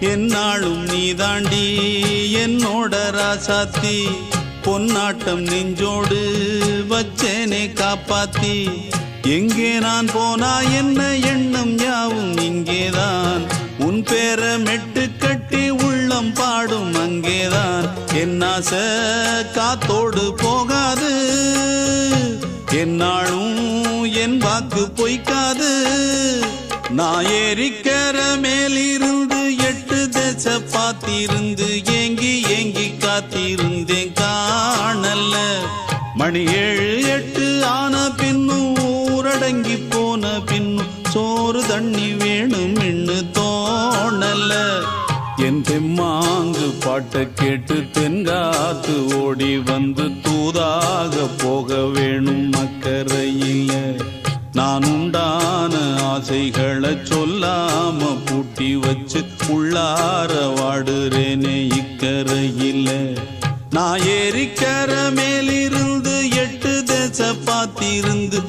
என்னாலும் நீ தாண்டி என்னோட ராசாத்தி பொன்னாட்டம் நெஞ்சோடு வச்சேனே காப்பாத்தி எங்கே நான் போனா என்ன எண்ணம் யாவும் இங்கேதான் உன் பேர மெட்டு கட்டி உள்ளம் பாடும் அங்கேதான் என் ஆசை காத்தோடு போகாது என்னாலும் என் வாக்கு பொய்க்காது நான் ஏறிக்கர மேலிருந்து 8 தேச பார்த்திருந்து ஏங்கி ஏங்கி காத்திருந்தேன் காணல்ல மணி 7 8 ஆன பின்னும் ஊரடங்கி போன பின்னும் சோறு தண்ணி வேணும் இன்னு தோணல என் தெம்மாங்கு பாட்டை கேட்டு தென்காத்து ஓடி வந்து தூதாக போக வேணும் அக்கறையில நான் உண்டான ஆசைகளை சொல்லாம பூட்டி வச்சு உள்ளார வாடுறேனே இக்கரையில நான் ஏறிக்கர மேலிருந்து 8 தேச பார்த்திருந்து